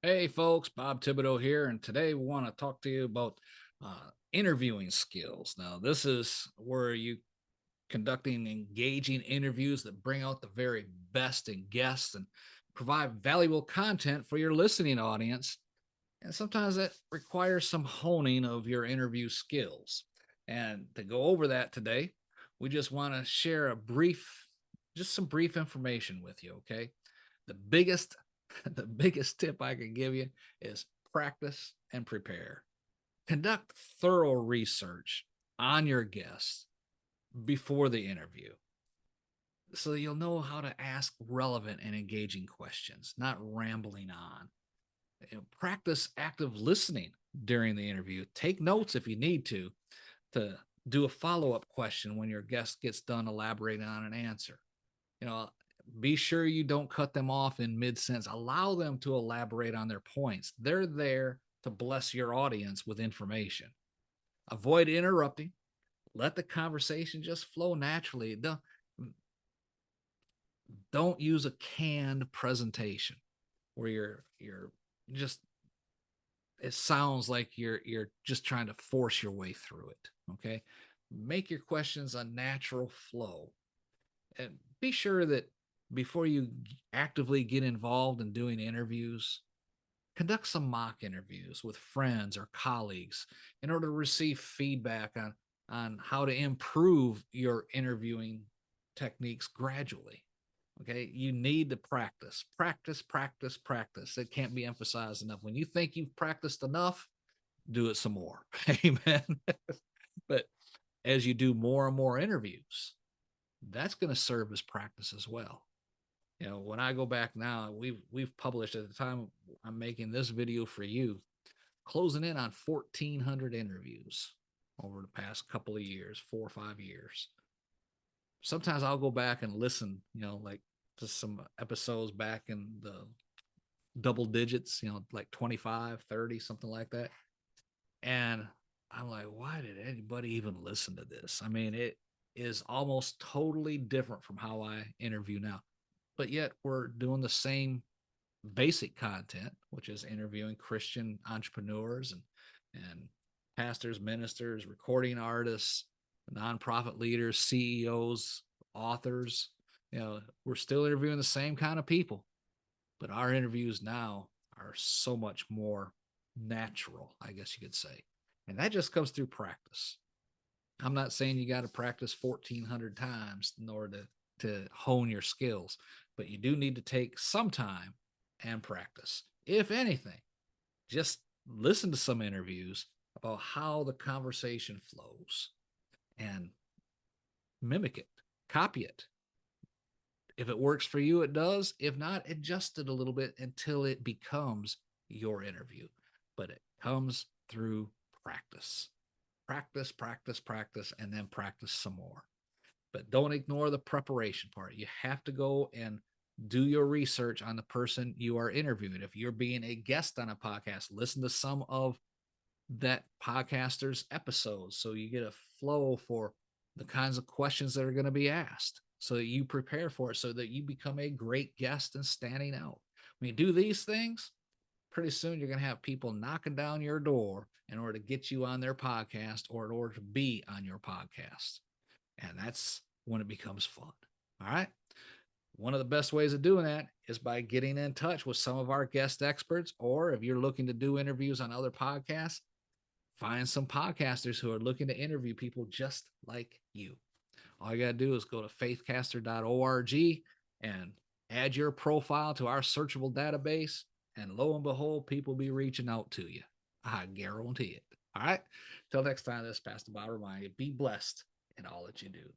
Hey folks, Bob Thibodeau here, and today we want to talk to you about interviewing skills. Now, this is where you conducting engaging interviews that bring out the very best in guests and provide valuable content for your listening audience. And sometimes that requires some honing of your interview skills. And to go over that today, we just want to share just some brief information with you. Okay. The biggest, the biggest tip I can give you is practice and prepare. Conduct thorough research on your guests before the interview so you'll know how to ask relevant and engaging questions, not rambling on. Practice active listening during the interview. Take notes if you need to do a follow-up question when your guest gets done elaborating on an answer. You know, be sure you don't cut them off in mid-sentence. Allow them to elaborate on their points. They're there to bless your audience with information. Avoid interrupting. Let the conversation just flow naturally. Don't use a canned presentation where you're just it sounds like you're just trying to force your way through it. Okay. Make your questions a natural flow. And be sure that before you actively get involved in doing interviews, conduct some mock interviews with friends or colleagues in order to receive feedback on how to improve your interviewing techniques gradually. Okay, you need to practice, practice, practice, practice. It can't be emphasized enough. When you think you've practiced enough, do it some more. Amen. But as you do more and more interviews, that's going to serve as practice as well. When I go back now, we've published at the time I'm making this video for you, closing in on 1,400 interviews over the past couple of years, 4 or 5 years. Sometimes I'll go back and listen, like to some episodes back in the double digits, like 25, 30, something like that. And I'm like, why did anybody even listen to this? I mean, it is almost totally different from how I interview now. But yet we're doing the same basic content, which is interviewing Christian entrepreneurs and pastors, ministers, recording artists, nonprofit leaders, CEOs, authors. We're still interviewing the same kind of people, but our interviews now are so much more natural, I guess you could say. And that just comes through practice. I'm not saying you got to practice 1,400 times in order to hone your skills, but you do need to take some time and practice. If anything, just listen to some interviews about how the conversation flows and mimic it, copy it. If it works for you, it does. If not, adjust it a little bit until it becomes your interview. But it comes through practice. Practice, practice, practice, and then practice some more. But don't ignore the preparation part. You have to go and do your research on the person you are interviewing. If you're being a guest on a podcast, listen to some of that podcaster's episodes so you get a flow for the kinds of questions that are going to be asked so that you prepare for it so that you become a great guest and standing out. When you do these things, pretty soon you're going to have people knocking down your door in order to get you on their podcast or in order to be on your podcast. And that's when it becomes fun. All right. One of the best ways of doing that is by getting in touch with some of our guest experts, or if you're looking to do interviews on other podcasts, find some podcasters who are looking to interview people just like you. All you got to do is go to faithcaster.org and add your profile to our searchable database. And lo and behold, people will be reaching out to you. I guarantee it. All right. Till next time, this is Pastor Bob reminding you, be blessed in all that you do.